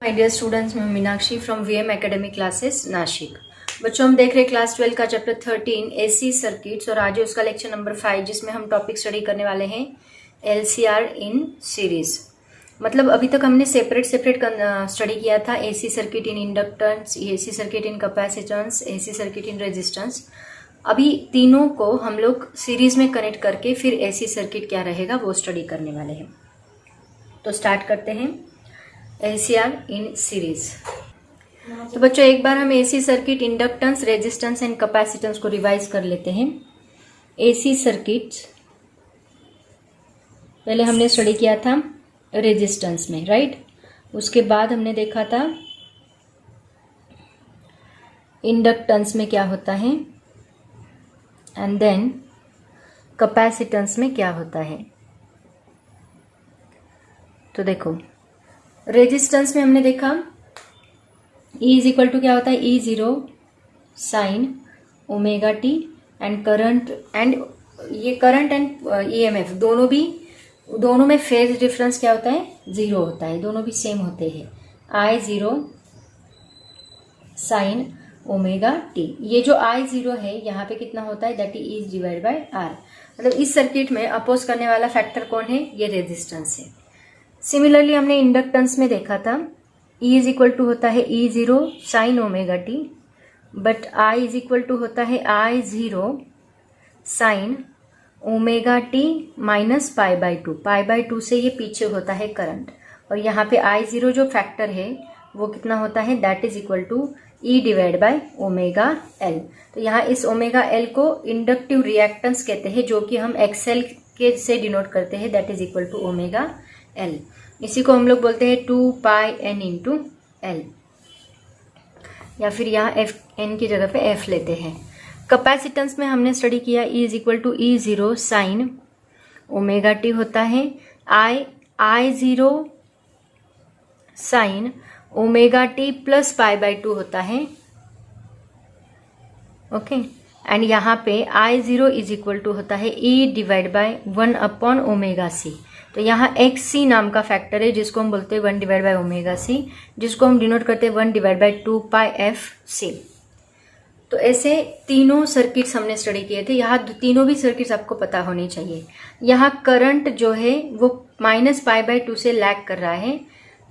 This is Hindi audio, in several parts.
माय डियर स्टूडेंट्स, मैं Meenakshi from VM academy classes Nashik. बच्चों, हम देख रहे हैं क्लास 12 का चैप्टर 13 एसी सर्किट्स और आज है उसका लेक्चर नंबर 5 जिसमें हम टॉपिक स्टडी करने वाले हैं एलसीआर इन सीरीज। मतलब अभी तक हमने सेपरेट स्टडी किया था AC circuit in inductance, AC circuit in capacitance, AC circuit in resistance. अभी तीनों को हम लोग सीरीज में कनेक्ट करके फिर एसी सर्किट क्या रहेगा वो स्टडी करने वाले हैं। तो स्टार्ट करते हैं एलसीआर इन सीरीज। तो बच्चों, एक बार हम AC circuit inductance, resistance and capacitance को रिवाइज कर लेते हैं। एसी सर्किट पहले हमने स्टडी किया था रेजिस्टेंस में, राइट। उसके बाद हमने देखा था इंडक्टेंस में क्या होता है एंड देन कैपेसिटेंस में क्या होता है। तो देखो, रेजिस्टेंस में हमने देखा E इज इक्वल टू क्या होता है, E0 sine omega T and current and ये करंट एंड EMF दोनों में फेज डिफरेंस क्या होता है, 0 होता है, दोनों भी सेम होते हैं। I0 साइन ओमेगा टी, ये जो I0 है यहाँ पे कितना होता है, that is divide by R। मतलब इस सर्किट में अपोज करने वाला फैक्टर कौन है, ये रेजिस्टेंस है। सिमिलरली हमने इंडक्टेंस में देखा था E इज इक्वल टू होता है E0 sine omega t, but I is equal to होता है I0 sine omega t minus pi by two से ये पीछे होता है करंट, और यहाँ पे I0 जो फैक्टर है वो कितना होता है, that is equal to E divide by omega L. तो यहाँ इस ओमेगा एल को इंडक्टिव रिएक्टेंस कहते हैं, जो कि हम XL के से डिनोट करते हैं, that is equal to omega L. इसी को हम लोग बोलते हैं 2 पाई एन इंटू एल, या फिर यहाँ एन की जगह पे एफ लेते हैं। कैपेसिटेंस में हमने स्टडी किया E is equal to E0 sine omega t होता है, I0 sine omega t plus pi by two होता है, ओके। एंड यहाँ पे I0 इज इक्वल टू होता है E divide by 1 upon omega C. तो यहाँ XC नाम का फैक्टर है जिसको हम बोलते हैं 1 डिवाइड बाय ओमेगा सी, जिसको हम डिनोट करते हैं 1 divide by 2 pi F C. तो ऐसे तीनों सर्किट्स हमने स्टडी किए थे। यहाँ तीनों भी सर्किट्स आपको पता होनी चाहिए। यहाँ करंट जो है वो माइनस पाई बाय 2 से लैग कर रहा है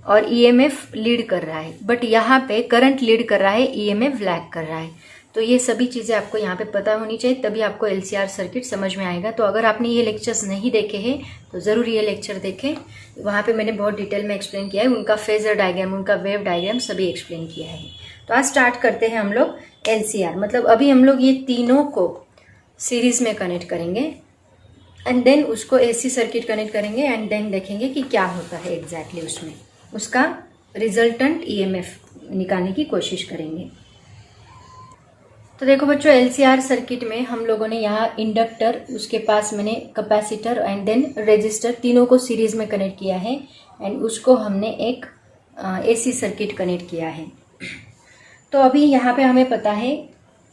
और EMF लीड कर रहा है, बट यहाँ पे करंट लीड कर रहा है, EMF लैग कर रहा है। तो ये सभी चीज़ें आपको यहाँ पे पता होनी चाहिए, तभी आपको LCR सर्किट समझ में आएगा। तो अगर आपने ये लेक्चर्स नहीं देखे हैं तो ज़रूर ये लेक्चर देखें, वहाँ पे मैंने बहुत डिटेल में एक्सप्लेन किया है, उनका फेजर डायग्राम, उनका वेव डायग्राम सभी एक्सप्लेन किया है। तो आज स्टार्ट करते हैं हम लोग LCR। मतलब अभी हम लोग ये तीनों को सीरीज में कनेक्ट करेंगे एंड देन उसको AC सर्किट कनेक्ट करेंगे एंड देन देखेंगे कि क्या होता है एग्जैक्टली उसमें, उसका रिजल्टेंट EMF निकालने की कोशिश करेंगे। तो देखो बच्चों, LCR सर्किट में हम लोगों ने यहाँ इंडक्टर, उसके पास मैंने कैपेसिटर एंड देन रेजिस्टर, तीनों को सीरीज में कनेक्ट किया है एंड उसको हमने एक AC सर्किट कनेक्ट किया है। तो अभी यहाँ पे हमें पता है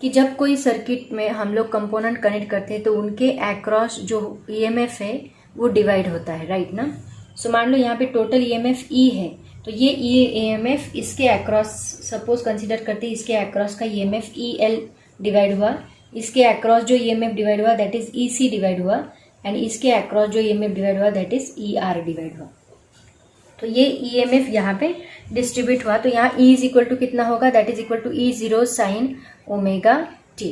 कि जब कोई सर्किट में हम लोग कंपोनेंट कनेक्ट करते हैं तो उनके अक्रॉस जो EMF है वो डिवाइड होता है, राइट ना। सो मान लो यहाँ पे टोटल EMF E है, तो ये EMF इसके अक्रॉस, सपोज कंसीडर करते हैं इसके अक्रॉस का EMF EL डिवाइड हुआ, इसके अक्रॉस जो EMF डिवाइड हुआ दैट इज EC डिवाइड हुआ, एंड इसके अक्रॉस जो EMF डिवाइड हुआ दैट इज ER डिवाइड हुआ। तो ये EMF यहाँ पे डिस्ट्रीब्यूट हुआ, तो यहाँ E इज इक्वल टू कितना होगा, that is equal to E0 sine omega t.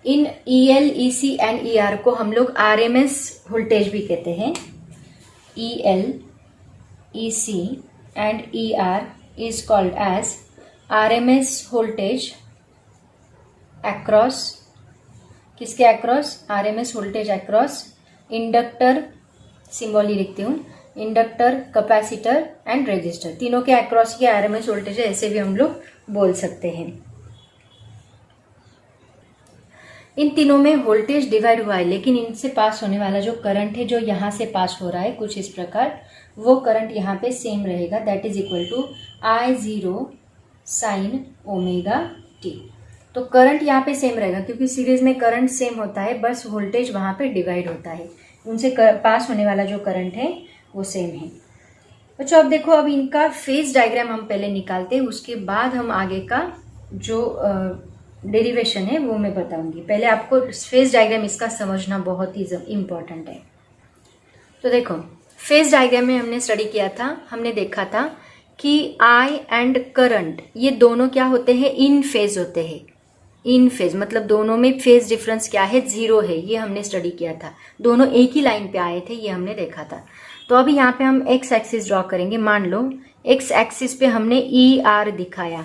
इन EL, EC एंड ER को हम लोग RMS वोल्टेज भी कहते हैं। EL, EC and ER is called as RMS voltage across, किसके across, RMS voltage across inductor, symbol ही लिखती हूँ, इंडक्टर, कैपेसिटर एंड रेजिस्टर, तीनों के अक्रॉस के RMS वोल्टेज है, ऐसे भी हम लोग बोल सकते हैं। इन तीनों में वोल्टेज डिवाइड हुआ है, लेकिन इनसे पास होने वाला जो करंट है जो यहाँ से पास हो रहा है कुछ इस प्रकार, वो करंट यहाँ पे सेम रहेगा, that is equal to I0 sine omega t. तो करंट यहाँ पे सेम रहेगा क्योंकि सीरीज में करंट सेम होता है, बस वोल्टेज वहाँ पे डिवाइड होता है, उनसे पास होने वाला जो करंट है वो सेम है। बच्चों अब देखो, अब इनका फेज डायग्राम हम पहले निकालते हैं, उसके बाद हम आगे का जो डेरिवेशन है वो मैं बताऊंगी। पहले आपको फेज डायग्राम इसका समझना बहुत ही इम्पोर्टेंट है। तो देखो, फेज डायग्राम में हमने स्टडी किया था, हमने देखा था कि आई एंड करंट ये दोनों क्या होते हैं, इन फेज होते हैं। इन फेज मतलब दोनों में फेज डिफरेंस क्या है, 0 है, ये हमने स्टडी किया था। दोनों एक ही लाइन पे आए थे, ये हमने देखा था। तो अभी यहाँ पे हम एक्स एक्सिस ड्रॉ करेंगे। मान लो एक्स एक्सिस पे हमने ई आर दिखाया,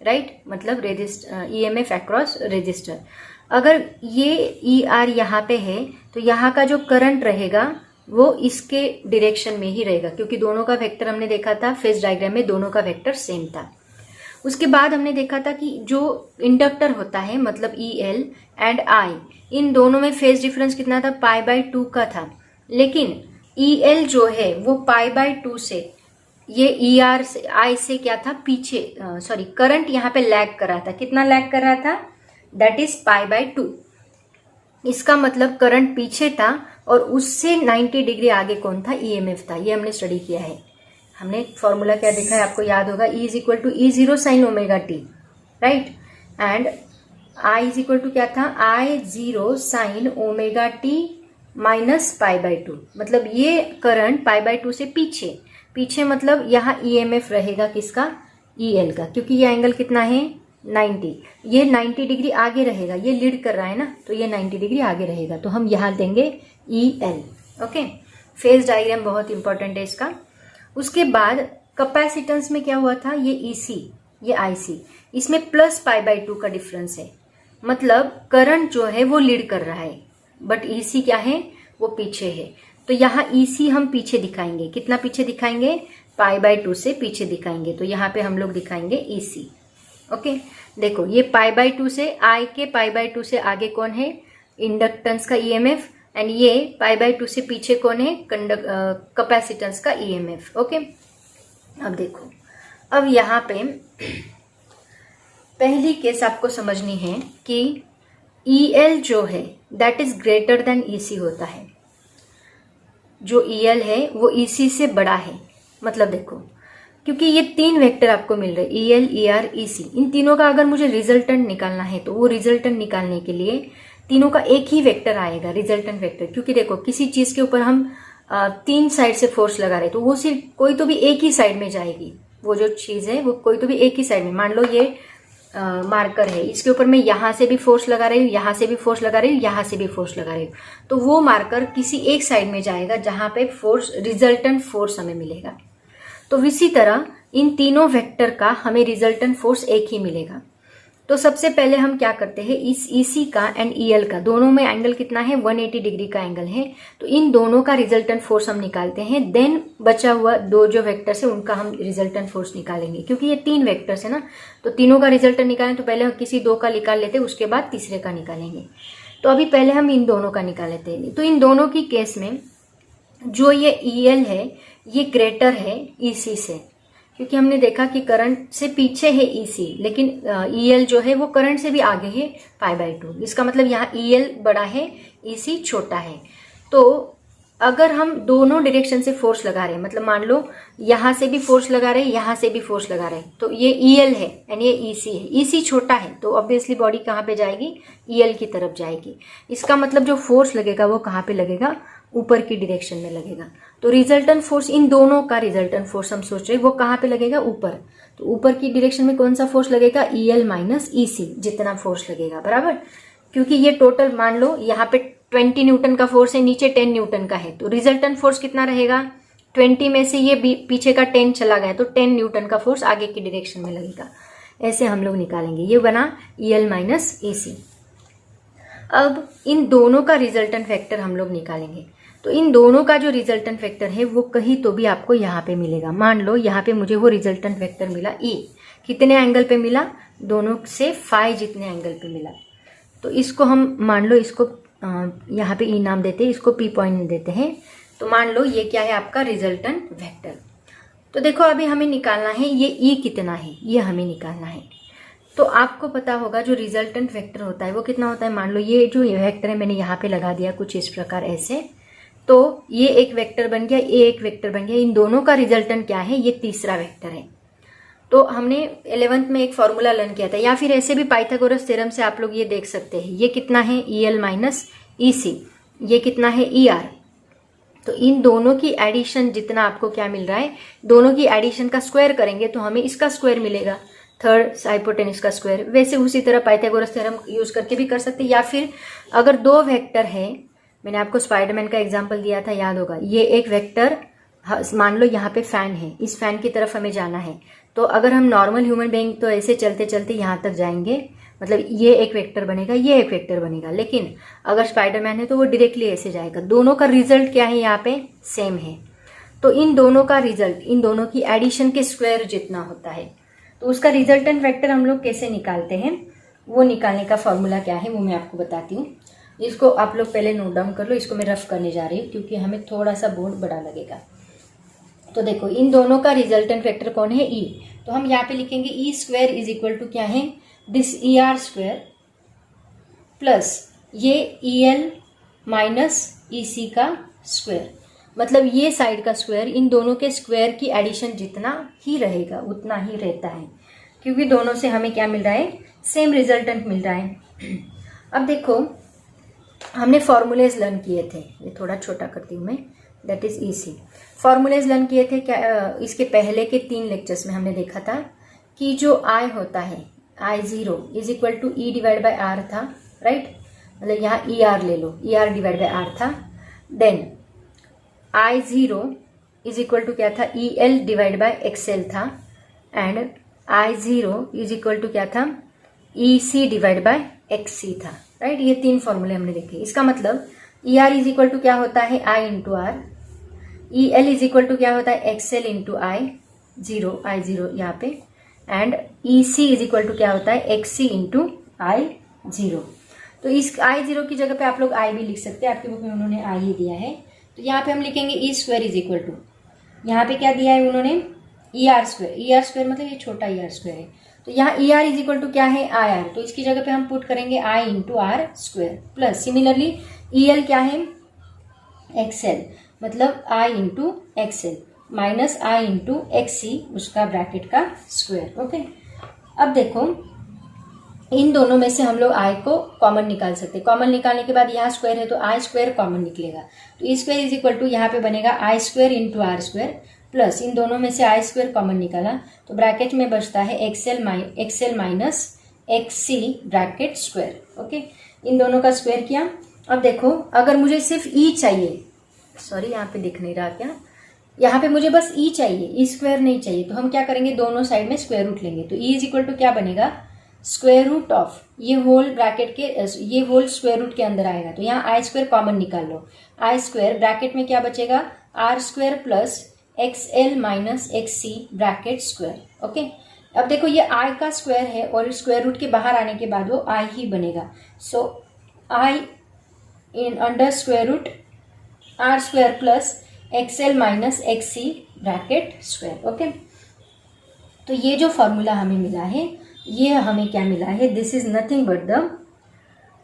राइट, मतलब EMF अक्रॉस रेजिस्टर। अगर ये ई आर यहाँ पे है तो यहाँ का जो करंट रहेगा वो इसके डायरेक्शन में ही रहेगा, क्योंकि दोनों का वेक्टर हमने देखा था फेज डायग्राम में, दोनों का वेक्टर सेम था। उसके बाद हमने देखा था कि जो इंडक्टर होता है मतलब EL एंड I, इन दोनों में फेज डिफरेंस कितना था, π/2 का था। लेकिन EL जो है वो π/2 से, ये ER से I से क्या था, पीछे, सॉरी, करंट यहाँ पे लैग कर रहा था। कितना लैग कर रहा था, दैट इज π/2। इसका मतलब करंट पीछे था और उससे 90 डिग्री आगे कौन था, EMF था। ये हमने स्टडी किया है। हमने फॉर्मूला क्या देखा है, आपको याद होगा, E = E0 sin ωt, right, and I = क्या था, I0 sin ωt माइनस π/2। मतलब ये करंट π/2 से पीछे मतलब यहाँ EMF रहेगा किसका, EL का, क्योंकि ये एंगल कितना है, 90। ये 90 डिग्री आगे रहेगा, ये लीड कर रहा है ना, तो ये 90 डिग्री आगे रहेगा, तो हम यहाँ देंगे EL। ओके, फेज डायग्राम बहुत इंपॉर्टेंट है इसका। उसके बाद कैपेसिटेंस में क्या हुआ था, ये EC, ये IC, इसमें प्लस π/2 का डिफरेंस है। मतलब करंट जो है वो लीड कर रहा है, बट EC क्या है, वो पीछे है। तो यहाँ EC हम पीछे दिखाएंगे, कितना पीछे दिखाएंगे, π/2 से पीछे दिखाएंगे। तो यहाँ पे हम लोग दिखाएंगे EC। ओके, देखो ये π/2 से, I के π/2 से आगे कौन है, इंडक्टेंस का EMF, एंड ये π/2 से पीछे कौन है, कैपेसिटेंस का EMF। ओके, अब देखो, अब यहाँ पे पहली केस आपको समझनी है कि EL जो है that is greater then EC होता है। जो EL है वो EC से बड़ा है। मतलब देखो, क्योंकि ये 3 वेक्टर आपको मिल रहे, EL, ER, EC, इन तीनों का अगर मुझे रिजल्टेंट निकालना है तो वो रिजल्टेंट निकालने के लिए तीनों का एक ही वेक्टर आएगा, रिजल्टेंट वेक्टर। क्योंकि देखो, किसी चीज के ऊपर हम 3 साइड से फोर्स लगा रहे तो वो सिर्फ कोई तो भी एक ही साइड में जाएगी। वो जो चीज है वो कोई तो भी एक ही साइड में, मान लो ये मार्कर है, इसके ऊपर मैं यहाँ से भी फोर्स लगा रही हूँ, यहाँ से भी फोर्स लगा रही हूँ, यहाँ से भी फोर्स लगा रही हूँ, तो वो मार्कर किसी एक साइड में जाएगा जहां पे फोर्स, रिजल्टेंट फोर्स हमें मिलेगा। तो इसी तरह इन तीनों वेक्टर का हमें रिजल्टेंट फोर्स एक ही मिलेगा। तो सबसे पहले हम क्या करते हैं, इस EC का एंड EL का, दोनों में एंगल कितना है, 180 डिग्री का एंगल है, तो इन दोनों का रिजल्टेंट फोर्स हम निकालते हैं। देन बचा हुआ 2 जो वेक्टर्स है उनका हम रिजल्टेंट फोर्स निकालेंगे, क्योंकि ये 3 वेक्टर्स है ना, तो तीनों का रिजल्टेंट निकालें तो पहले हम किसी 2 का निकाल लेते हैं, उसके बाद तीसरे का निकालेंगे। तो अभी पहले हम इन दोनों का निकाल लेते हैं। तो इन दोनों की केस में जो ये EL है ये ग्रेटर है EC से, क्योंकि हमने देखा कि करंट से पीछे है EC, लेकिन EL जो है वो करंट से भी आगे है π/2। इसका मतलब यहाँ EL बड़ा है, EC छोटा है। तो अगर हम दोनों डायरेक्शन से फोर्स लगा रहे हैं, मतलब मान लो यहाँ से भी फोर्स लगा रहे हैं, यहाँ से भी फोर्स लगा रहे हैं, तो ये EL है एंड ये EC है। EC छोटा है तो ऑब्वियसली बॉडी कहाँ पे जाएगी, EL की तरफ जाएगी। इसका मतलब जो फोर्स लगेगा वो कहाँ पे लगेगा, ऊपर की डायरेक्शन में लगेगा। तो रिजल्टेंट फोर्स, इन दोनों का रिजल्टेंट फोर्स हम सोच रहे हैं वो कहाँ पे लगेगा, ऊपर। तो ऊपर की डायरेक्शन में कौन सा फोर्स लगेगा, EL माइनस EC, जितना फोर्स लगेगा, बराबर। क्योंकि ये टोटल मान लो यहाँ पे 20 न्यूटन का फोर्स है, नीचे 10 न्यूटन का है, तो रिजल्टेंट फोर्स कितना रहेगा, 20 में से ये पीछे का 10 चला गया तो 10 न्यूटन का फोर्स आगे की डायरेक्शन में लगेगा। ऐसे हम लोग निकालेंगे, ये बना EL माइनस EC। अब इन दोनों का रिजल्टेंट वेक्टर हम लोग निकालेंगे। तो इन दोनों का जो रिजल्टेंट वेक्टर है वो कहीं तो भी आपको यहाँ पे मिलेगा। मान लो यहाँ पे मुझे वो रिजल्टेंट वेक्टर मिला E, कितने एंगल पे मिला, दोनों से फाई जितने एंगल पे मिला। तो इसको हम मान लो, इसको यहाँ पे E नाम देते हैं, इसको P पॉइंट देते हैं। तो मान लो ये क्या है, आपका रिजल्टेंट वेक्टर। तो देखो अभी हमें निकालना है ये E कितना है, ये हमें निकालना है। तो आपको पता होगा जो रिजल्टेंट वेक्टर होता है वो कितना होता है। मान लो ये जो वेक्टर है मैंने यहाँ पे लगा दिया कुछ इस प्रकार ऐसे, तो ये एक वेक्टर बन गया, ये एक वेक्टर बन गया, इन दोनों का रिजल्टेंट क्या है, ये तीसरा वेक्टर है। तो हमने 11th में एक फॉर्मूला लर्न किया था, या फिर ऐसे भी पाइथागोरस थ्योरम से आप लोग ये देख सकते हैं, ये कितना है EL माइनस EC, ये कितना है ER। तो इन दोनों की एडिशन जितना आपको क्या मिल रहा है, दोनों की एडिशन का स्क्वायर करेंगे तो हमें इसका स्क्वायर मिलेगा, थर्ड हाइपोटेन्यूज का स्क्वायर। वैसे उसी तरह पाइथागोरस थ्योरम यूज करके भी कर सकते हैं, या फिर अगर दो वेक्टर है, मैंने आपको स्पाइडरमैन का एग्जांपल दिया था, याद होगा, ये एक वेक्टर मान लो यहाँ पे फैन है, इस फैन की तरफ हमें जाना है, तो अगर हम नॉर्मल ह्यूमन बीइंग तो ऐसे चलते चलते यहाँ तक जाएंगे, मतलब ये एक वेक्टर बनेगा, ये एक वेक्टर बनेगा, लेकिन अगर स्पाइडरमैन है तो वो डायरेक्टली ऐसे जाएगा। दोनों का रिजल्ट क्या है, यहाँ पे सेम है। तो इन दोनों का रिजल्ट, इन दोनों की एडिशन के स्क्वायर जितना होता है, तो उसका रिजल्टेंट वेक्टर हम लोग कैसे निकालते हैं, वो निकालने का फॉर्मूला क्या है वो मैं आपको बताती हूँ। इसको आप लोग पहले नोट डाउन कर लो, इसको मैं रफ करने जा रही हूँ क्योंकि हमें थोड़ा सा बोर्ड बड़ा लगेगा। तो देखो इन दोनों का रिजल्टेंट वेक्टर कौन है, E। तो हम यहाँ पे लिखेंगे E square is equal to क्या है, दिस ER स्क्वायर प्लस ये EL माइनस EC का स्क्वायर, मतलब ये साइड का स्क्वायर, इन दोनों के स्क्वायर की एडिशन जितना ही रहेगा उतना ही रहता है, क्योंकि दोनों से हमें क्या मिल रहा है, सेम रिजल्टेंट मिल रहा है। अब देखो हमने फॉर्मूलेज लर्न किए थे, ये थोड़ा छोटा करती हूँ मैं, that is EC। Formulas learn किए थे क्या, इसके पहले के 3 लेक्चर्स में हमने देखा था कि जो I होता है, I0 is equal to E divide by R था, राइट, मतलब यहाँ ER ले लो, ER डिवाइड बाई R था। Then I0 is equal to क्या था, EL डिवाइड बाई XL था, and I0 is equal to क्या था, EC डिवाइड बाई XC था, राइट। ये 3 फॉर्मूले हमने देखे। इसका मतलब ER इज इक्वल टू क्या होता है, I into R, EL is equal to क्या होता है, XL इंटू I0 यहाँ पे, and EC is equal to क्या होता है, XC इंटू I0। तो इस I0 की जगह पे आप लोग I भी लिख सकते हैं, आपकी बुक में उन्होंने I ही दिया है, तो यहाँ पे हम लिखेंगे E square is equal to, यहाँ पे क्या दिया है उन्होंने, ER स्क्वायर मतलब ये छोटा ER स्क्वायर है, तो यहाँ ER इज इक्वल टू क्या है, IR, तो इसकी जगह पे हम पुट करेंगे I into R square, plus similarly EL क्या है, XL, मतलब I into XL minus I into XC, उसका ब्रैकेट का स्क्वायर। ओके, अब देखो इन दोनों में से हम लोग I को कॉमन निकाल सकते हैं। कॉमन निकालने के बाद यहाँ स्क्वायर है तो I स्क्वायर कॉमन निकलेगा, तो E square is equal to यहाँ पे बनेगा I square into R square, plus इन दोनों में से I स्क्वायर कॉमन निकाला तो ब्रैकेट में बचता है XL minus XC bracket square. Okay, इन दोनों का स्क्वायर किया। अब देखो अगर मुझे सिर्फ E चाहिए, सॉरी यहाँ पे दिख नहीं रहा क्या, यहाँ पे मुझे बस E चाहिए, E स्क्वायर नहीं चाहिए, तो हम क्या करेंगे, दोनों साइड में स्क्वायर रूट लेंगे, तो E इज इक्वल टू क्या बनेगा, स्क्वायर रूट ऑफ, ये होल ब्रैकेट के, ये होल स्क्वायर रूट के अंदर आएगा, तो यहाँ I स्क्वायर कॉमन निकाल लो, I स्क्वायर ब्रैकेट में क्या बचेगा, R square plus XL minus XC bracket square. Okay, अब देखो ये I का स्क्वायर है और स्क्वायर रूट के बाहर आने के बाद वो I ही बनेगा, so I in under square root R square plus XL minus XC bracket square. Okay, तो ये जो फॉर्मूला हमें मिला है, ये हमें क्या मिला है, this is nothing but the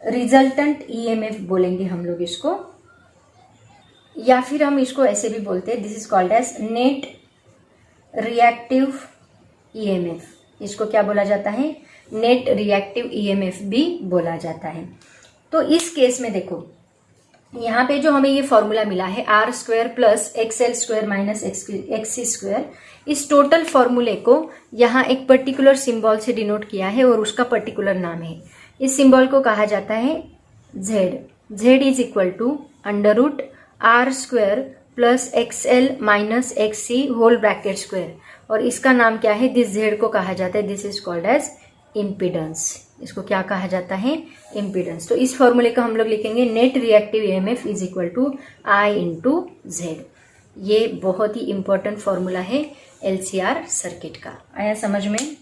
resultant EMF बोलेंगे हम लोग इसको, या फिर हम इसको ऐसे भी बोलते हैं, this is called as net reactive EMF। इसको क्या बोला जाता है, नेट रिएक्टिव EMF भी बोला जाता है। तो इस केस में देखो यहाँ पे जो हमें ये फॉर्मूला मिला है R square plus XL square minus XC square, इस टोटल फॉर्मूले को यहाँ एक पर्टिकुलर सिंबल से डिनोट किया है और उसका पर्टिकुलर नाम है, इस सिंबल को कहा जाता है Z is equal to under root R square plus XL minus XC whole bracket square, और इसका नाम क्या है, दिस Z को कहा जाता है, this is called as impedance. इसको क्या कहा जाता है, इम्पीडेंस। तो इस फॉर्मूले को हम लोग लिखेंगे net reactive EMF is equal to I into Z। ये बहुत ही इंपॉर्टेंट फॉर्मूला है LCR सर्किट का। आया समझ में?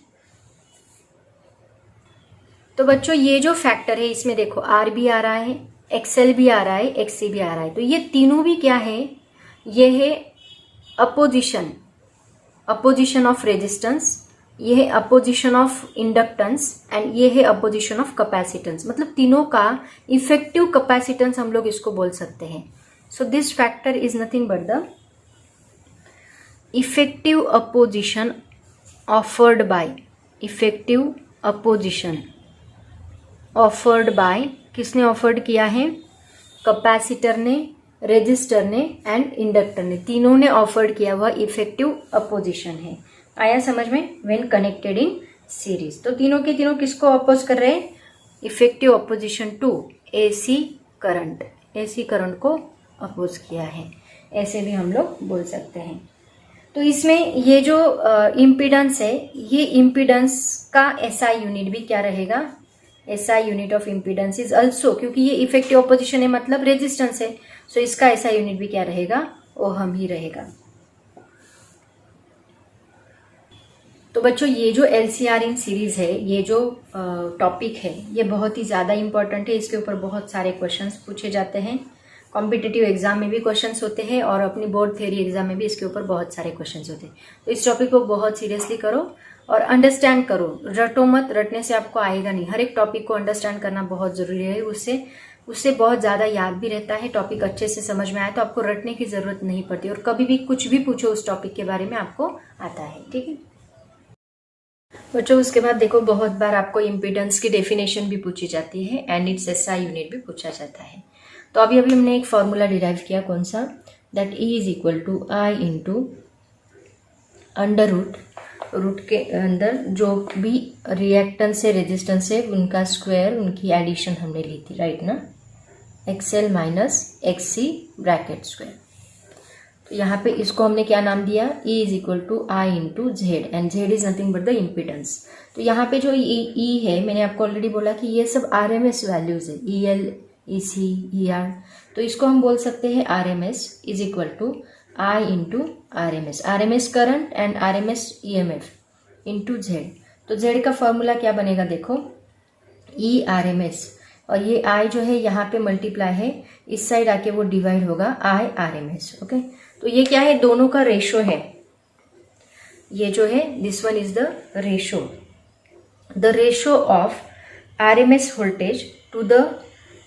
तो बच्चों ये जो फैक्टर है इसमें देखो R भी आ रहा है, XL भी आ रहा है, XC भी आ रहा है, तो ये तीनों भी क्या है, ये है अपोजिशन ऑफ रेजिस्टेंस, ये है अपोजिशन ऑफ इंडक्टेंस एंड ये है अपोजिशन ऑफ कैपेसिटेंस, मतलब तीनों का इफेक्टिव कैपेसिटेंस हम लोग इसको बोल सकते हैं। So this factor is nothing but the effective opposition offered by, effective opposition offered by, किसने ऑफर्ड किया है? कैपेसिटर ने, रेजिस्टर ने एंड इंडक्टर ने, तीनों ने ऑफर्ड किया हुआ इफेक्टिव अपोजिशन है। आया समझ में? When connected in series. तो तीनों के तीनों किसको अपोज कर रहे हैं? Effective opposition to AC current, AC current को अपोज किया है, ऐसे भी हम लोग बोल सकते हैं। तो इसमें ये जो इम्पीडेंस है, ये इम्पीडेंस का एसआई यूनिट भी क्या रहेगा? SI unit of impedance is also, क्योंकि ये इफेक्टिव अपोजिशन है मतलब रेजिस्टेंस है, सो इसका एसआई यूनिट भी क्या रहेगा? ओहम ही रहेगा। तो बच्चों ये जो एलसीआर इन सीरीज है, ये जो टॉपिक है, ये बहुत ही ज़्यादा इंपॉर्टेंट है। इसके ऊपर बहुत सारे क्वेश्चंस पूछे जाते हैं, कॉम्पिटिटिव एग्जाम में भी क्वेश्चंस होते हैं और अपनी बोर्ड थ्योरी एग्जाम में भी इसके ऊपर बहुत सारे क्वेश्चंस होते हैं। तो इस टॉपिक को बहुत सीरियसली करो और अंडरस्टैंड करो, रटो मत, रटने से आपको आएगा नहीं। हर एक टॉपिक को अंडरस्टैंड करना बहुत जरूरी है, उससे बहुत ज़्यादा याद भी रहता है। टॉपिक अच्छे से समझ में आए तो आपको रटने की ज़रूरत नहीं पड़ती और कभी भी कुछ भी पूछो उस टॉपिक के बारे में आपको आता है। ठीक है बच्चों, उसके बाद देखो बहुत बार आपको इम्पीडेंस की डेफिनेशन भी पूछी जाती है एंड इट्स एसआई यूनिट भी पूछा जाता है। तो अभी हमने एक फॉर्मूला डिराइव किया, कौन सा? That E is equal to I into under root के अंदर जो भी रिएक्टेंस है, रेजिस्टेंस है, उनका स्क्वायर, उनकी एडिशन हमने ली थी, राइट ना? XL minus XC bracket square. तो यहाँ पे इसको हमने क्या नाम दिया? E is equal to I into Z and Z is nothing but the impedance. तो यहाँ पे जो ई है, मैंने आपको ऑलरेडी बोला कि ये सब आरएमएस वैल्यूज है, EL, EC, ER। तो इसको हम बोल सकते हैं RMS is equal to I into RMS, RMS current and RMS EMF into Z. तो जेड का फॉर्मूला क्या बनेगा? देखो E RMS और ये I जो है यहाँ पे मल्टीप्लाई है, इस साइड आके वो डिवाइड होगा I RMS। ओके, तो ये क्या है? दोनों का रेशो है। ये जो है this one is the ratio of RMS voltage to the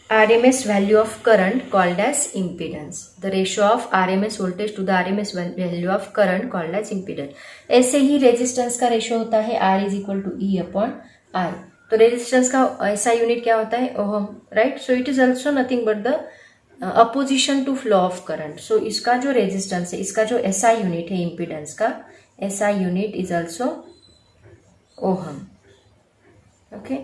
RMS value of current called as impedance. The ratio of RMS voltage to the RMS value of current called as impedance. ऐसे ही रेजिस्टेंस का रेशो होता है R is equal to E upon I। तो रेजिस्टेंस का ऐसा यूनिट क्या होता है? Ohm, right? So it is also nothing but the opposition to flow of current. So इसका जो रेजिस्टेंस है, इसका जो एसआई यूनिट है इम्पीडेंस का, SI unit is also ohm. Okay,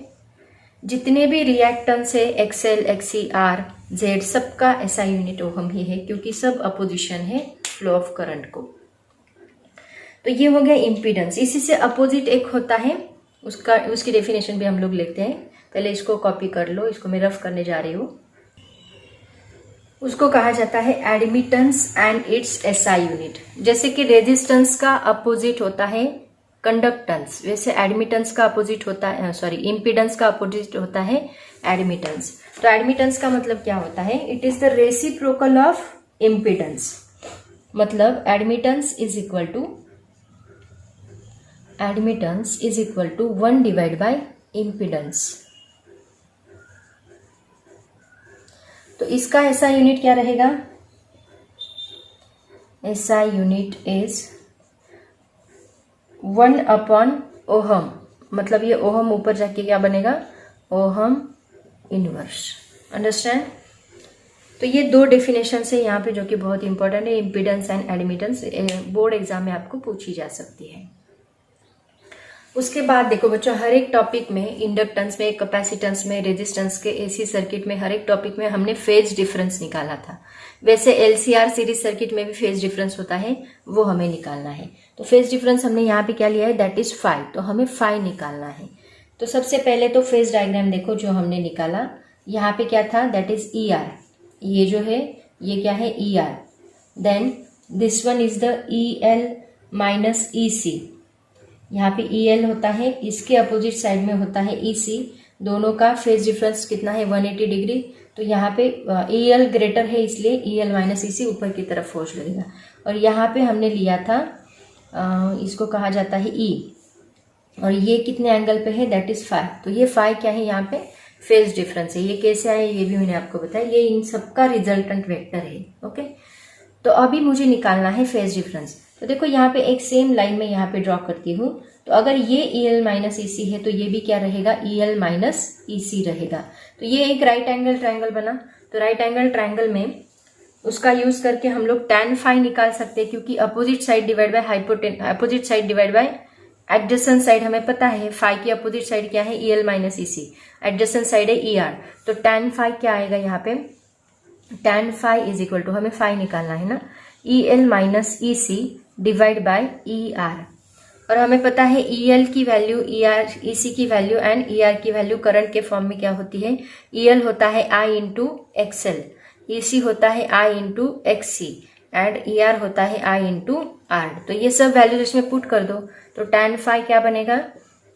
जितने भी रिएक्टेंस है एक्सएल, एक्सी, आर, जेड, सबका एसआई यूनिट ओहम ही है, क्योंकि सब अपोजिशन है फ्लो ऑफ करंट को। तो ये हो गया इम्पीडेंस। इसी से अपोजिट एक होता है, उसकी डेफिनेशन भी हम लोग लेते हैं। पहले इसको कॉपी कर लो, इसको मैं रफ करने जा रही हूँ। उसको कहा जाता है admittance and it's SI unit. जैसे कि रेजिस्टेंस का अपोजिट होता है कंडक्टेंस, वैसे एडमिटेंस का अपोजिट होता है, इम्पीडेंस का अपोजिट होता है एडमिटेंस। तो एडमिटेंस का मतलब क्या होता है? It is the reciprocal of impedance. मतलब admittance is equal to 1 divide by impedance. तो इसका एसआई यूनिट क्या रहेगा? SI unit is 1 upon ohm. मतलब ये ओहम ऊपर जाके क्या बनेगा? Ohm inverse. अंडरस्टैंड? तो ये दो डेफिनेशन है यहाँ पे जो कि बहुत इंपॉर्टेंट है, impedance and admittance. Board exam में आपको पूछी जा सकती है। उसके बाद देखो बच्चों, हर एक टॉपिक में, इंडक्टेंस में, कैपेसिटेंस में, रेजिस्टेंस के, एसी सर्किट में, हर एक टॉपिक में हमने फेज डिफरेंस निकाला था। वैसे एलसीआर सीरीज सर्किट में भी फेज डिफरेंस होता है, वो हमें निकालना है। तो फेज डिफरेंस हमने यहाँ पे क्या लिया है? That is phi. तो हमें फाई निकालना है। तो सबसे पहले तो फेज डायग्राम देखो जो हमने निकाला। यहाँ पे क्या था? That is ER। ये जो है ये क्या है? ER। Then this one is the EL minus EC। यहाँ पे EL होता है, इसके अपोजिट साइड में होता है EC। दोनों का फेज डिफरेंस कितना है? 180 डिग्री। तो यहाँ पे EL ग्रेटर है, इसलिए EL माइनस EC ऊपर की तरफ फोर्स लगेगा। और यहाँ पे हमने लिया था, इसको कहा जाता है E, और ये कितने एंगल पे है? That is phi. तो ये फाई क्या है? यहाँ पे फेज डिफरेंस है। ये कैसे आया ये भी मैंने आपको बताया, ये इन सबका रिजल्टेंट वेक्टर है। ओके, तो अभी मुझे निकालना है फेज डिफरेंस। तो देखो यहाँ पे एक सेम लाइन में यहाँ पे ड्रॉ करती हूँ। तो अगर ये EL माइनस EC है तो ये भी क्या रहेगा, EL माइनस EC रहेगा। तो ये एक राइट एंगल ट्रायंगल बना। तो राइट एंगल ट्रायंगल में उसका यूज करके हम लोग tan फाई निकाल सकते हैं, क्योंकि opposite side divide by adjacent side हमें पता है। फाई की अपोजिट साइड क्या है, EL minus EC, adjacent side है ER। तो tan फाई क्या आएगा यहाँ पे, tan phi is equal to, हमें फाई निकालना है ना, EL minus EC divide by ER। और हमें पता है EL की वैल्यू, EC की वैल्यू एंड ER की वैल्यू करंट के फॉर्म में क्या होती है, EL होता है I इंटू XL, EC होता है I into XC and ER होता है I इंटू R। तो ये सब वैल्यूज इसमें पुट कर दो। तो tan फाई क्या बनेगा,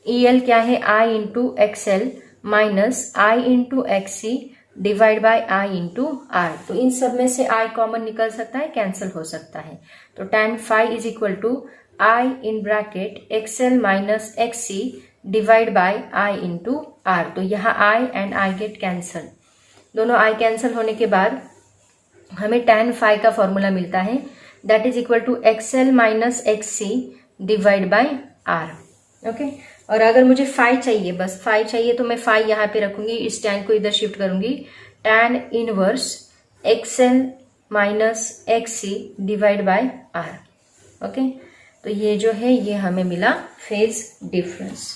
EL क्या है I into XL minus I into XC divide by I into R। तो इन सब में से I कॉमन निकल सकता है, कैंसिल हो सकता है। तो tan phi is equal to I in bracket XL minus XC divide by I into R। तो यहाँ I and I get cancel, दोनों I कैंसल होने के बाद हमें tan फाई का फॉर्मूला मिलता है, that is equal to XL minus XC divide by R। Okay, और अगर मुझे फाई चाहिए, बस फाई चाहिए, तो मैं फाई यहाँ पे रखूंगी, इस tan को इधर शिफ्ट करूंगी, tan inverse XL minus XC divide by R। Okay, तो ये जो है ये हमें मिला फेज डिफरेंस।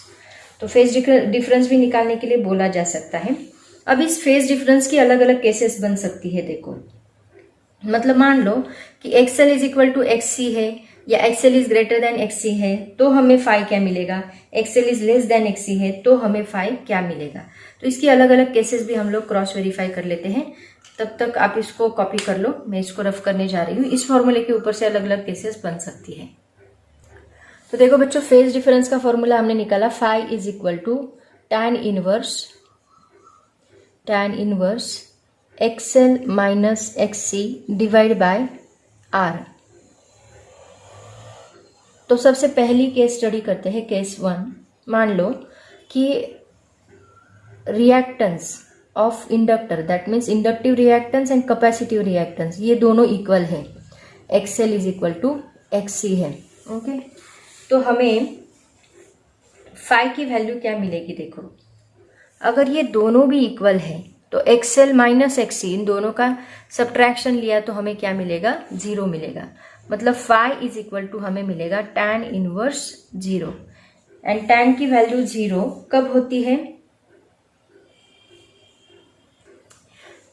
तो फेज डिफरेंस भी निकालने के लिए बोला जा सकता है। अब इस फेज डिफरेंस की अलग अलग केसेस बन सकती है। देखो, मतलब मान लो कि XL is equal to XC है या XL is greater than XC है, तो हमें फाई क्या मिलेगा, XL is less than XC है तो हमें फाई क्या मिलेगा। तो इसकी अलग अलग केसेस भी हम लोग क्रॉस वेरीफाई कर लेते हैं। तब तक आप इसको कॉपी कर लो, मैं इसको रफ करने जा रही हूँ। इस फॉर्मूले के ऊपर से अलग अलग केसेस बन सकती है। तो देखो बच्चों, फेज डिफरेंस का फॉर्मूला हमने निकाला, phi is equal to tan inverse XL minus XC divide by R। तो सबसे पहली केस स्टडी करते हैं, केस 1। मान लो कि reactance of inductor, that means inductive reactance and capacitive reactance, ये दोनों इक्वल है, XL is equal to XC है। ओके, तो हमें फाई की वैल्यू क्या मिलेगी। देखो, अगर ये दोनों भी इक्वल है तो XL माइनस XC इन दोनों का सब्ट्रैक्शन लिया तो हमें क्या मिलेगा, 0 मिलेगा। मतलब फाई इज इक्वल टू हमें मिलेगा tan इनवर्स 0। एंड tan की वैल्यू 0 कब होती है,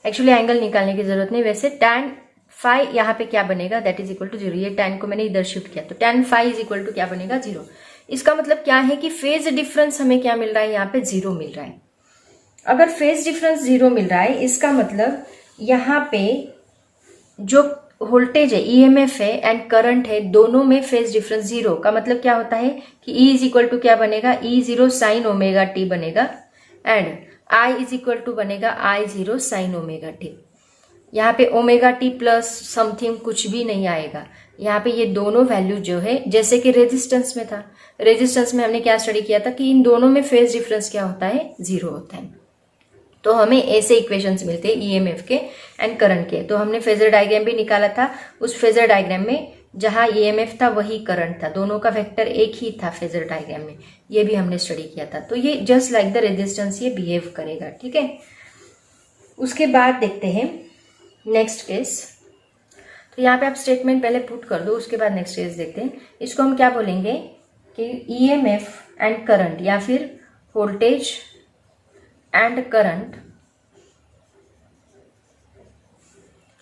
एक्चुअली एंगल निकालने की जरूरत नहीं, वैसे tan फाई यहाँ पे क्या बनेगा, दैट इज इक्वल टू 0। ये tan को मैंने इधर शिफ्ट किया, तो tan phi is equal to क्या बनेगा, 0। इसका मतलब क्या है कि फेज डिफरेंस हमें क्या मिल रहा है, यहाँ पे 0 मिल रहा है। अगर फेज डिफरेंस 0 मिल रहा है, इसका मतलब यहाँ पे जो वोल्टेज है, EMF है एंड करंट है, दोनों में फेज डिफरेंस 0 का मतलब क्या होता है कि E इज इक्वल टू क्या बनेगा, E0 साइन ओमेगा टी बनेगा and I is equal to बनेगा I0 साइन ओमेगा टी। यहाँ पे ओमेगा टी प्लस समथिंग कुछ भी नहीं आएगा। यहाँ पे ये दोनों वैल्यू जो है, जैसे कि रेजिस्टेंस में था, रेजिस्टेंस में हमने क्या स्टडी किया था कि इन दोनों में फेज डिफरेंस क्या होता है, 0 होता है। तो हमें ऐसे इक्वेशंस मिलते हैं EMF के एंड करंट के। तो हमने फेजर डायग्राम भी निकाला था, उस फेजर डायग्राम में जहां EMF था वही करंट था, दोनों का वेक्टर एक ही था फेजर डायग्राम में, ये भी हमने स्टडी किया था। तो ये जस्ट लाइक द रेजिस्टेंस ये बिहेव करेगा, ठीक है। उसके बाद देखते हैं नेक्स्ट केस। तो यहाँ पे आप स्टेटमेंट पहले पुट कर दो, उसके बाद नेक्स्ट केस देखते हैं। इसको हम क्या बोलेंगे कि EMF एंड करंट या फिर voltage and current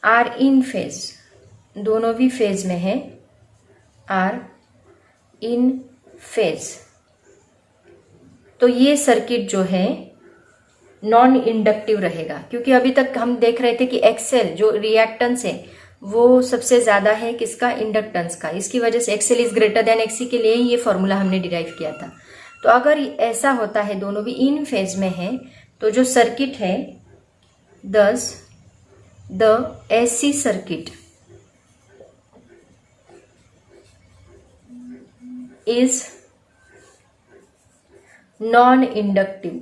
are in phase, दोनों भी फेज में है, आर इन फेज। तो ये सर्किट जो है नॉन इंडक्टिव रहेगा, क्योंकि अभी तक हम देख रहे थे कि XL जो रिएक्टेंस है वो सबसे ज्यादा है किसका, इंडक्टेंस का। इसकी वजह से XL is greater than XC के लिए ये फॉर्मूला हमने डिराइव किया था। तो अगर ऐसा होता है, दोनों भी इन फेज में है, तो जो सर्किट है दस the AC circuit is non inductive.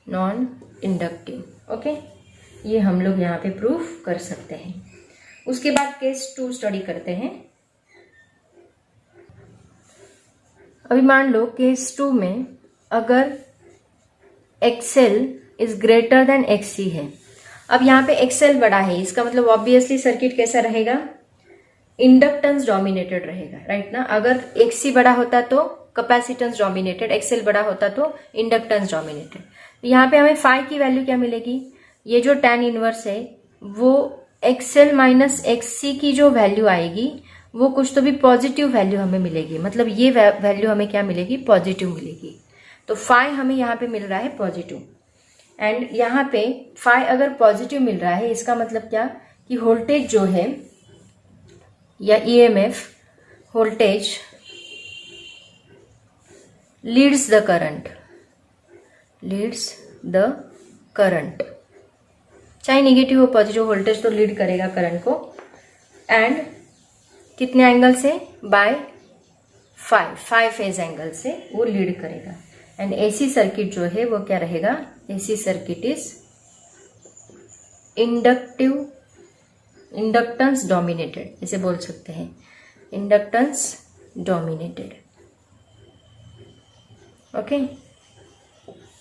Non inductive. Okay, ये हम लोग यहाँ पे प्रूफ कर सकते हैं। उसके बाद केस 2 स्टडी करते हैं। अभी मान लो केस 2 में अगर XL is greater than XC है। अब यहाँ पे XL बड़ा है, इसका मतलब ऑब्वियसली सर्किट कैसा रहेगा, इंडक्टेंस डोमिनेटेड रहेगा, राइट ना। अगर XC बड़ा होता तो कैपेसिटेंस डोमिनेटेड, XL बड़ा होता तो इंडक्टेंस डोमिनेटेड। यहाँ पे हमें फाई की वैल्यू क्या मिलेगी, ये जो tan इनवर्स है वो XL माइनस XC की जो वैल्यू आएगी वो कुछ तो भी पॉजिटिव वैल्यू हमें मिलेगी, मतलब ये वैल्यू हमें क्या मिलेगी, पॉजिटिव मिलेगी। तो फाई हमें यहाँ पे मिल रहा है पॉजिटिव, एंड यहाँ पे फाई अगर पॉजिटिव मिल रहा है इसका मतलब क्या कि वोल्टेज जो है या EMF voltage leads the current, चाहे नेगेटिव हो पॉजिटिव, वोल्टेज तो लीड करेगा करंट को, एंड कितने एंगल से, बाय 5 फेज एंगल से वो लीड करेगा। एंड AC सर्किट जो है वो क्या रहेगा, AC circuit is inductance dominated, इसे बोल सकते हैं इंडक्टेंस डोमिनेटेड। ओके,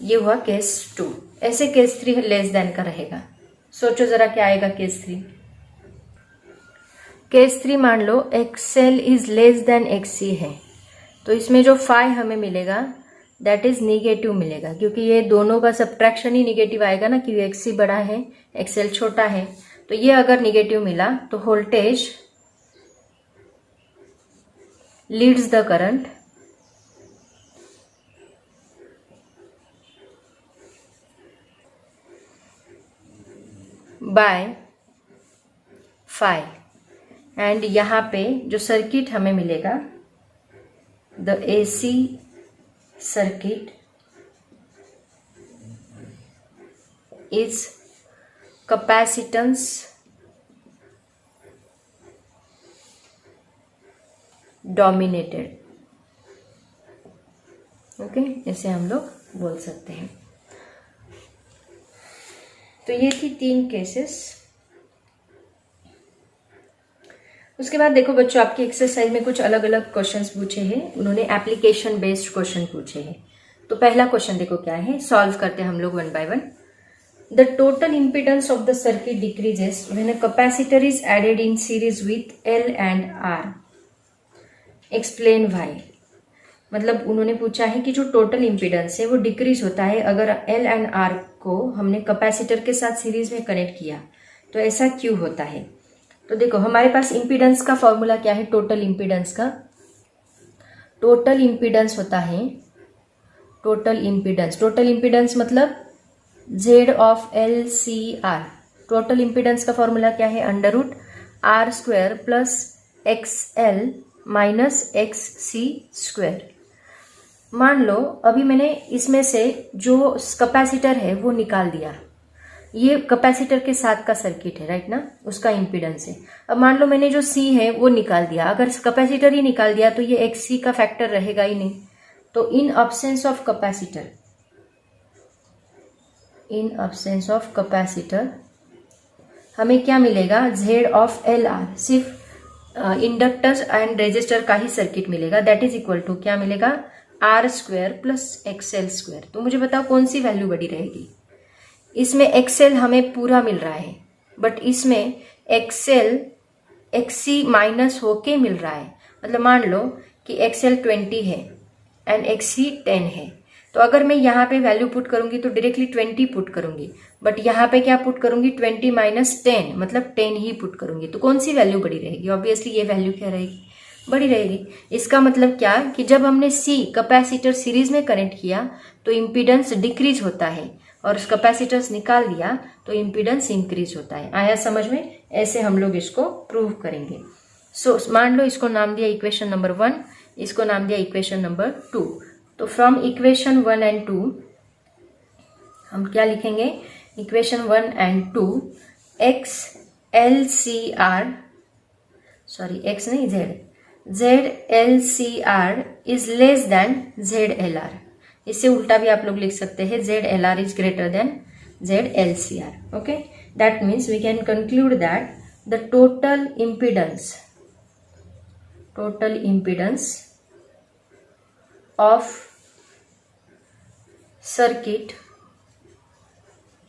ये हुआ केस 2। ऐसे केस 3 लेस देन का रहेगा। सोचो जरा क्या आएगा केस 3। केस 3 मान लो XL is less than XC है, तो इसमें जो फाई हमें मिलेगा दैट इज निगेटिव मिलेगा, क्योंकि ये दोनों का सब्ट्रैक्शन ही निगेटिव आएगा ना, क्योंकि XC बड़ा है XL छोटा है। तो ये अगर निगेटिव मिला तो voltage leads the current by 5, and यहाँ पे जो सर्किट हमें मिलेगा the AC circuit is capacitance dominated. Okay, इसे हम लोग बोल सकते हैं। तो ये थी 3 केसेस। उसके बाद देखो बच्चों, आपकी एक्सरसाइज में कुछ अलग अलग क्वेश्चंस पूछे हैं, उन्होंने एप्लीकेशन बेस्ड क्वेश्चन पूछे हैं। तो पहला क्वेश्चन देखो क्या है, सॉल्व करते हैं हम लोग 1 by 1। The total impedance of the circuit decreases when a capacitor is added in series with L and R, explain why. मतलब उन्होंने पूछा है कि जो टोटल इम्पीडेंस है वो डिक्रीज होता है अगर L and R को हमने कैपेसिटर के साथ सीरीज में कनेक्ट किया, तो ऐसा क्यों होता है। तो देखो हमारे पास इम्पीडेंस का फॉर्मूला क्या है, टोटल इम्पीडेंस का, टोटल इम्पीडेंस होता है, टोटल इम्पीडेंस मतलब Z of LCR। Total impedance का फॉर्मूला क्या है, √R² plus XL minus XC²। मान लो अभी मैंने इसमें से जो कैपेसिटर है वो निकाल दिया, ये कैपेसिटर के साथ का सर्किट है, राइट ना, उसका इम्पीडेंस है। अब मान लो मैंने जो C है वो निकाल दिया, अगर कैपेसिटर ही निकाल दिया तो ये XC का फैक्टर रहेगा ही नहीं। तो इन एब्सेंस ऑफ कैपेसिटर हमें क्या मिलेगा, Z ऑफ LR, सिर्फ इंडक्टर्स एंड रेजिस्टर का ही सर्किट मिलेगा, दैट इज इक्वल टू क्या मिलेगा, R² प्लस XL²। तो मुझे बताओ कौन सी वैल्यू बड़ी रहेगी। इसमें XL हमें पूरा मिल रहा है, बट इसमें XL XC माइनस होके मिल रहा है। मतलब मान लो कि XL 20 है एंड XC 10 है, तो अगर मैं यहाँ पे वैल्यू पुट करूंगी तो डायरेक्टली 20 पुट करूंगी, बट यहाँ पे क्या पुट करूंगी, 20 माइनस 10 मतलब 10 ही पुट करूंगी। तो कौन सी वैल्यू बड़ी रहेगी, ऑब्वियसली ये वैल्यू क्या रहेगी, बड़ी रहेगी। इसका मतलब क्या कि जब हमने C कैपेसिटर सीरीज में कनेक्ट किया तो इम्पीडेंस डिक्रीज होता है, और कैपेसिटर्स निकाल दिया तो इम्पीडेंस इंक्रीज होता है। आया समझ में, ऐसे हम लोग इसको प्रूव करेंगे। सो मान लो इसको नाम दिया इक्वेशन नंबर 1, इसको नाम दिया इक्वेशन नंबर 2। तो फ्रॉम इक्वेशन 1 and 2 हम क्या लिखेंगे, equation 1 and 2 ZLCR is less then ZLR। इससे उल्टा भी आप लोग लिख सकते हैं ZLR is greater then ZLCR. Okay, that means we can conclude that the total impedance of circuit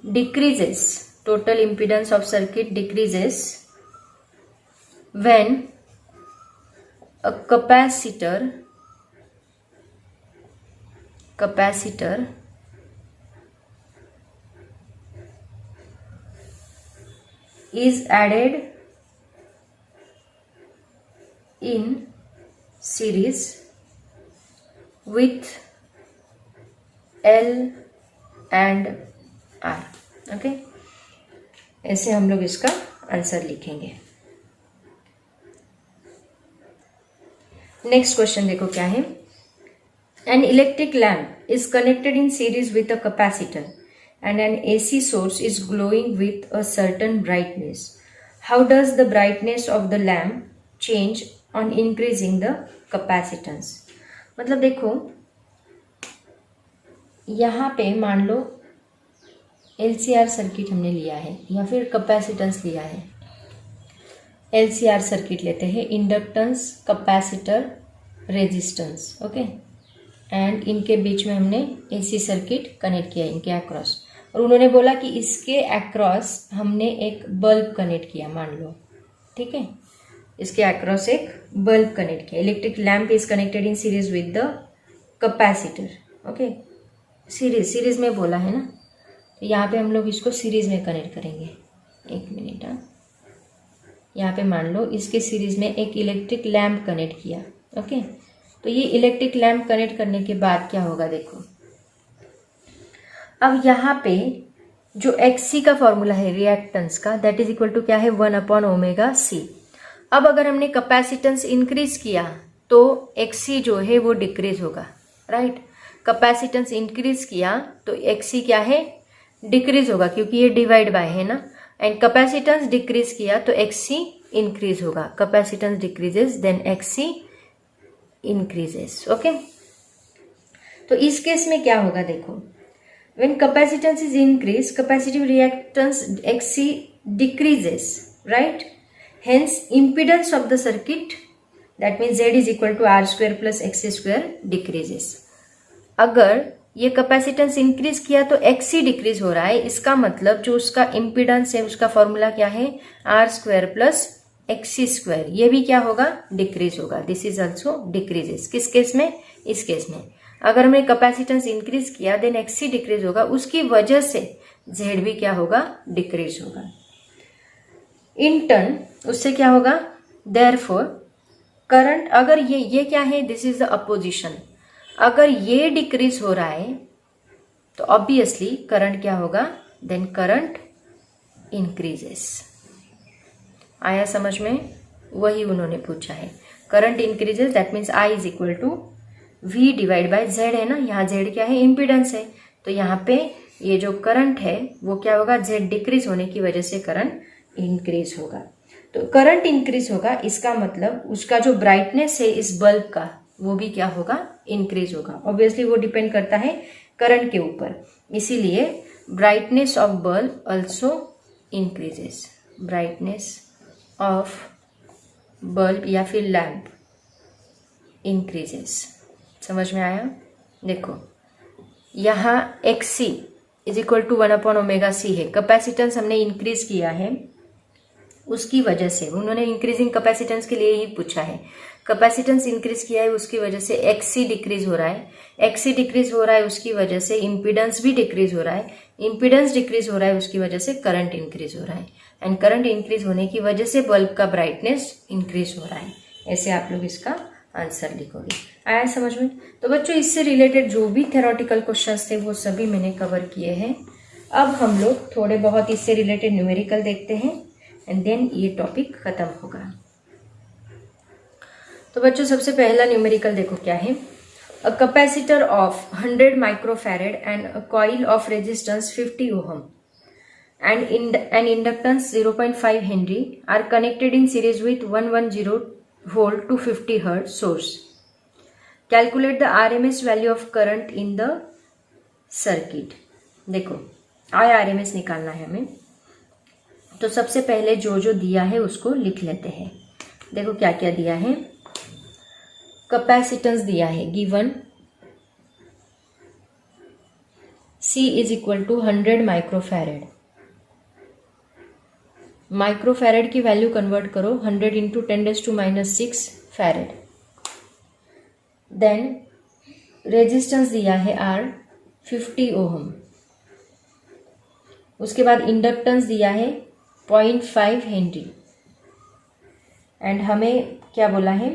decreases. Total impedance of circuit decreases when a capacitor is added in series with L and R. Okay, ऐसे हम लोग इसका आंसर लिखेंगे. नेक्स्ट क्वेश्चन देखो क्या है. An electric lamp is connected in series with a capacitor and an AC source is glowing with a certain brightness. How does the brightness of the lamp change on increasing the capacitance? मतलब देखो यहाँ पे मान लो LCR सर्किट हमने लिया है या फिर कैपेसिटेंस लिया है. LCR सर्किट लेते हैं, inductance, capacitor, resistance. Okay, and इनके बीच में हमने AC सर्किट कनेक्ट किया इनके अक्रॉस, और उन्होंने बोला कि इसके अक्रॉस हमने एक बल्ब कनेक्ट किया, मान लो. ठीक है, इसके अक्रॉस एक बल्ब कनेक्ट किया. Electric lamp is connected in series with the capacitor. Okay, series में बोला है ना, तो यहाँ पे हम लोग इसको सीरीज में कनेक्ट करेंगे. एक मिनट. यहाँ पे मान लो इसके सीरीज में एक इलेक्ट्रिक लैम्प कनेक्ट किया. ओके, तो ये इलेक्ट्रिक लैम्प कनेक्ट करने के बाद क्या होगा देखो. अब यहाँ पे जो XC का फॉर्मूला है रिएक्टेंस का, दैट इज इक्वल टू क्या है, 1/ωc. अब अगर हमने कैपेसिटेंस इंक्रीज किया तो XC जो है वो डिक्रीज होगा. राइट, कैपेसिटेंस इंक्रीज किया तो XC क्या है, डिक्रीज होगा, क्योंकि ये डिवाइड बाय है ना. एंड कैपेसिटेंस डिक्रीज किया तो XC इंक्रीज होगा. Capacitance decreases then XC increases. Okay, तो इस केस में क्या होगा देखो, when capacitance is increased, capacitive reactance XC decreases, right? Hence impedance of the circuit, that means Z is equal to R square plus XC square decreases. अगर ये कैपेसिटेंस इंक्रीज किया तो XC डिक्रीज हो रहा है, इसका मतलब जो उसका इम्पीडेंस है उसका फॉर्मूला क्या है, R square plus XC square, ये भी क्या होगा, डिक्रीज होगा. This is also decreases. किस केस में, इस केस में. अगर हमने कैपेसिटेंस इंक्रीज किया देन XC डिक्रीज होगा, उसकी वजह से Z भी क्या होगा, डिक्रीज होगा. इन टर्न उससे क्या होगा, देयरफॉर करंट, अगर ये क्या है, दिस इज द अपोजिशन. अगर ये डिक्रीज हो रहा है तो ऑब्वियसली करंट क्या होगा, देन करंट इंक्रीजेस. आया समझ में, वही उन्होंने पूछा है. Current increases, that means I is equal to V divide by Z है ना. यहाँ Z क्या है, इम्पीडेंस है, तो यहाँ पे ये जो करंट है वो क्या होगा, Z डिक्रीज होने की वजह से करंट इंक्रीज होगा. तो करंट इंक्रीज होगा, इसका मतलब उसका जो ब्राइटनेस है इस बल्ब का वो भी क्या होगा, इंक्रीज होगा. ऑब्वियसली वो डिपेंड करता है करंट के ऊपर, इसीलिए brightness of bulb also increases. Brightness of bulb या फिर लैम्प इंक्रीजेस. समझ में आया. देखो यहाँ XC is equal to 1/ωc है. कैपेसिटेंस हमने इंक्रीज किया है, उसकी वजह से उन्होंने इंक्रीजिंग कैपेसिटेंस के लिए ही पूछा है. कैपेसिटेंस इंक्रीज किया है, उसकी वजह से XC डिक्रीज हो रहा है. XC डिक्रीज हो रहा है, उसकी वजह से इम्पीडेंस भी डिक्रीज हो रहा है. इम्पीडेंस डिक्रीज हो रहा है, उसकी वजह से करंट इंक्रीज हो रहा है. एंड करंट इंक्रीज होने की वजह से बल्ब का ब्राइटनेस इंक्रीज हो रहा है. ऐसे आप लोग इसका आंसर लिखोगे. आया समझ में. तो बच्चों इससे रिलेटेड जो भी थ्योरेटिकल क्वेश्चंस थे वो सभी मैंने कवर किए हैं. अब हम लोग थोड़े बहुत इससे रिलेटेड न्यूमेरिकल देखते हैं एंड देन ये टॉपिक खत्म होगा. तो बच्चों सबसे पहला न्यूमेरिकल देखो क्या है. A capacitor of 100 microfarad and a coil of resistance 50 ohm and an inductance 0.5 Henry are connected in series with 110 volt 250 Hz source. Calculate the RMS value of current in the circuit. देखो RMS निकालना है हमें, तो सबसे पहले जो जो दिया है उसको लिख लेते हैं। देखो क्या क्या दिया है। कैपेसिटेंस दिया है given C is equal to 100 microfarad. Microfarad की वैल्यू कन्वर्ट करो 100 इंटू 10⁻⁻6 फैरेड। देन रेजिस्टेंस दिया है R 50 ओहम। उसके बाद इंडक्टेंस दिया है 0.5 हेनरी। एंड हमें क्या बोला है,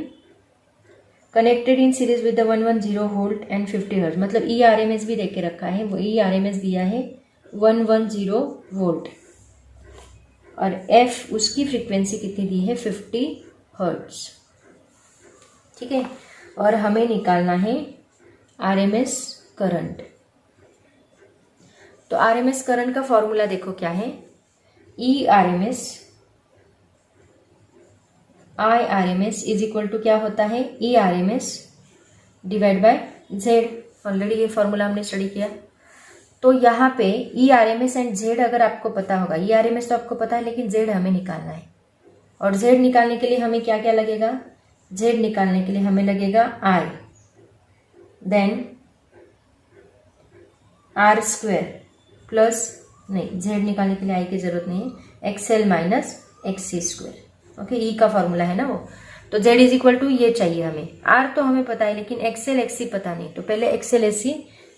connected in series with the 110 volt and 50 hertz, मतलब RMS भी देके रखा है। वो RMS दिया है 110 वोल्ट और F उसकी फ्रीक्वेंसी कितनी दी है 50 हर्ट्ज। ठीक है, और हमें निकालना है RMS करंट। तो RMS करंट का फॉर्मूला देखो क्या है, IRMS इज इक्वल टू क्या होता है, RMS divide by Z। Already ये फॉर्मूला हमने स्टडी किया। तो यहाँ पे RMS एंड Z अगर आपको पता होगा, RMS तो आपको पता है लेकिन Z हमें निकालना है। और Z निकालने के लिए हमें क्या क्या लगेगा, Z निकालने के लिए हमें लगेगा I, देन R² प्लस, नहीं Z निकालने के लिए I की जरूरत नहीं है, XL minus XC²। Okay, E का फॉर्मूला है ना वो। तो Z इज इक्वल टू ये चाहिए हमें। R तो हमें पता है लेकिन XL XC पता नहीं, तो पहले XL XC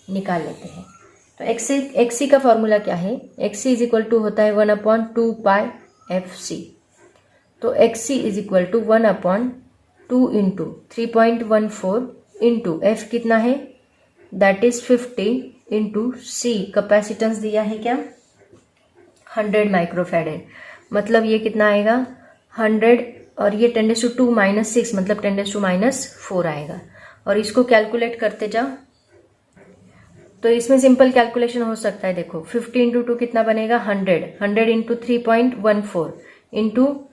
निकाल लेते हैं। तो XC का फॉर्मूला क्या है, XC इज इक्वल टू होता है 1/2 पाई FC। तो XC is equal to 1/2 into 3.14 into F कितना है, that is 50 into C capacitance दिया है क्या 100 माइक्रोफैरेड, मतलब ये कितना आएगा 100 और ये 10⁻2 - 6 मतलब 10⁻⁻4 आएगा। और इसको कैलकुलेट करते जाओ तो इसमें सिंपल कैलकुलेशन हो सकता है। देखो 50 इंटू 2 कितना बनेगा 100 इंटू 3.14 इंटू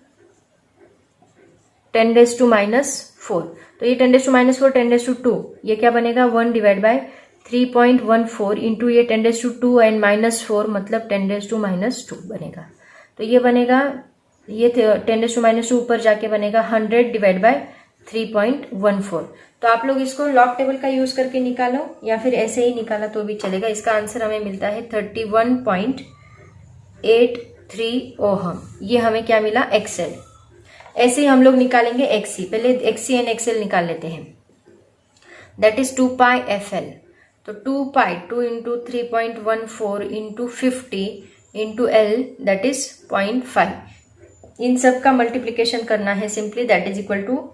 10⁻⁻4, तो ये 10⁻⁻4 10⁻2 ये क्या बनेगा 1 डिवाइड बाय 3.14 इंटू ये 10⁻2 एंड -4 मतलब 10⁻2 बनेगा। तो ये बनेगा, ये 10⁻2 ऊपर जाके बनेगा 100 डिवाइड बाय 3.14। तो आप लोग इसको लॉग टेबल का यूज करके निकालो या फिर ऐसे ही निकाला तो भी चलेगा। इसका आंसर हमें मिलता है 31.83 ओहम। ये हमें क्या मिला XL। ऐसे ही हम लोग निकालेंगे XC। पहले XC एंड XL निकाल लेते हैं, दैट इज 2 पाई FL। तो 2 pi 2 into 3.14 into 50 into L that is 0.5। इन सब का मल्टीप्लीकेशन करना है simply, that is equal to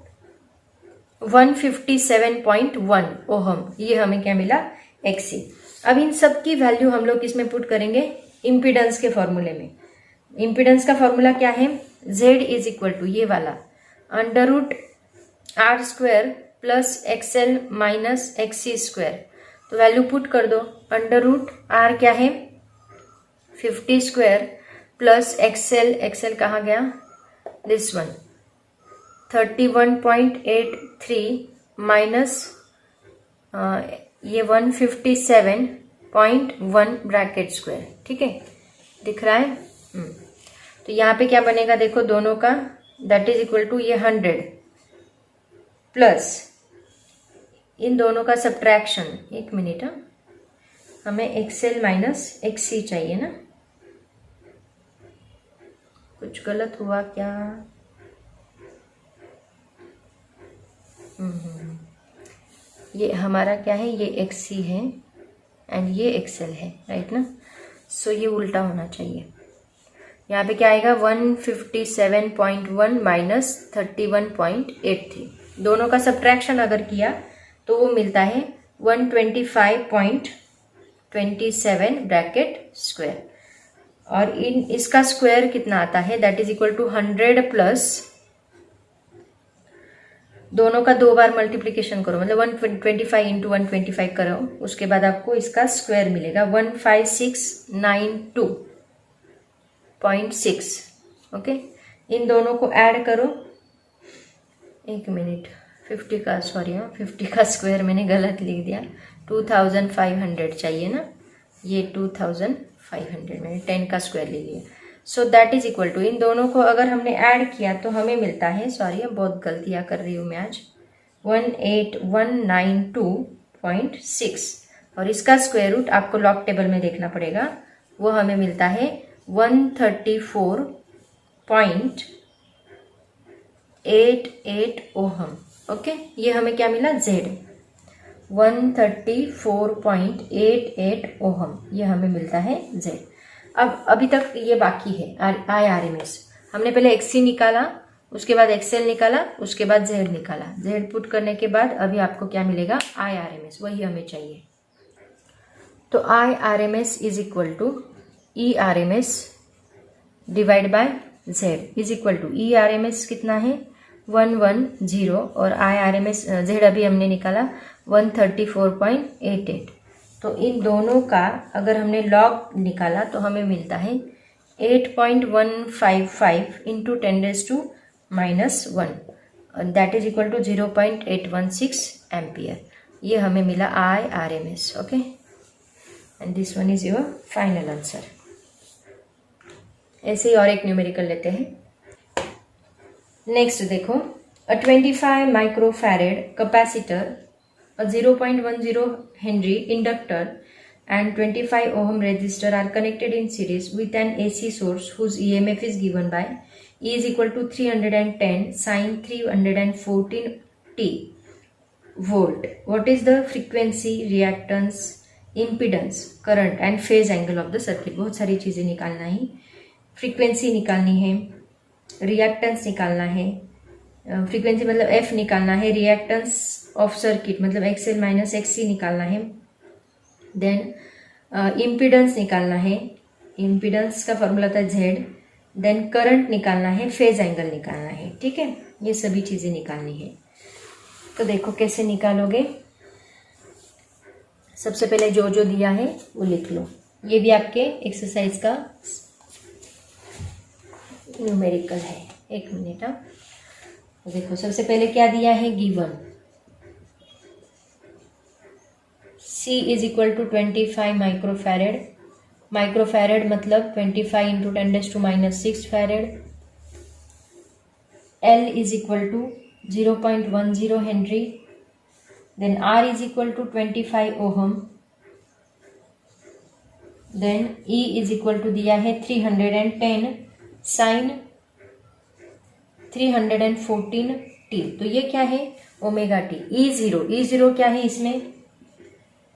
157.1 ohm. ये हमें क्या मिला XC। अब इन सब की वैल्यू हम लोग किसमें पुट करेंगे, इम्पीडेंस के फॉर्मूले में। इम्पीडेंस का फॉर्मूला क्या है, Z इज इक्वल टू ये वाला √R² plus XL minus XC²। तो वैल्यू पुट कर दो, √R क्या है 50² प्लस XL कहाँ गया, दिस वन 31.83 माइनस ये 157.1 ब्रैकेट स्क्वायर। ठीक है, दिख रहा है। तो यहाँ पे क्या बनेगा देखो दोनों का, दैट इज इक्वल टू ये 100 प्लस इन दोनों का सब्ट्रैक्शन। एक मिनट, हमें XL माइनस XC चाहिए ना, कुछ गलत हुआ क्या। ये हमारा क्या है, ये XC है एंड ये XL है, राइट ना। सो ये उल्टा होना चाहिए। यहाँ पे क्या आएगा 157.1 माइनस 31.83। दोनों का सब्ट्रैक्शन अगर किया तो वो मिलता है 125.27 ब्रैकेट स्क्वायर। और इसका स्क्वायर कितना आता है, that is equal to 100 plus दोनों का 2 बार मल्टीप्लीकेशन करो, मतलब 125 इंटू 125 करो, उसके बाद आपको इसका स्क्वायर मिलेगा 15692.6। ओके, इन दोनों को ऐड करो, एक मिनट 50 का, सॉरी हाँ 50 का स्क्वायर मैंने गलत लिख दिया, 2500 चाहिए ना, ये 2500 मैंने 10 का स्क्वायर ले लिया। So that is equal to, इन दोनों को अगर हमने ऐड किया तो हमें मिलता है, सॉरी बहुत गलतियाँ कर रही हूँ मैं आज, 18192.6 और इसका स्क्वायर रूट आपको लॉग टेबल में देखना पड़ेगा, वो हमें मिलता है 134.88 ओहम। ओके, ये हमें क्या मिला, Z 134.88 ओहम, ये हमें मिलता है Z। अब अभी तक ये बाकी है IRMS। हमने पहले XC निकाला, उसके बाद XL निकाला, उसके बाद Z निकाला। Z पुट करने के बाद अभी आपको क्या मिलेगा, IRMS, वही हमें चाहिए। तो IRMS is equal to ERMS divide by Z is equal to, ERMS कितना है 110 और IRMS Z अभी हमने निकाला 134.88। तो इन दोनों का अगर हमने लॉग निकाला तो हमें मिलता है 8.155 into 10⁻⁻1 that is equal to 0.816 ampere. ये हमें मिला IRMS। Okay, and this one is your final answer. ऐसे ही और एक न्यूमेरिकल लेते हैं। नेक्स्ट देखो, a 25 microfarad capacitor, a 0.10 Henry inductor and 25 ohm resistor are connected in series with an AC source whose EMF is given by E is equal to 310 sin 314t volt. What is the frequency, reactance, impedance, current and phase angle of the circuit? बहुत सारी चीज़ें निकालना है, फ्रीक्वेंसी निकालनी है, रिएक्टेंस निकालना है, फ्रीक्वेंसी मतलब F निकालना है, रिएक्टेंस ऑफ सर्किट मतलब XL माइनस XC निकालना है, देन इम्पीडेंस निकालना है, इम्पीडेंस का फॉर्मूला था Z, देन करंट निकालना है, फेज एंगल निकालना है। ठीक है, ये सभी चीज़ें निकालनी है। तो देखो कैसे निकालोगे। सबसे पहले जो जो दिया है वो लिख लो, ये भी आपके एक्सरसाइज का न्यूमेरिकल है। एक मिनट, देखो सबसे पहले क्या दिया है, given C is equal to 25 microfarad, microfarad मतलब 25 into 10⁻⁻6 farad. L is equal to 0.10 henry, then R is equal to 25 ohm, then E is equal to दिया है 310 साइन 314t, तो ये क्या है ओमेगा टी। E0 क्या है इसमें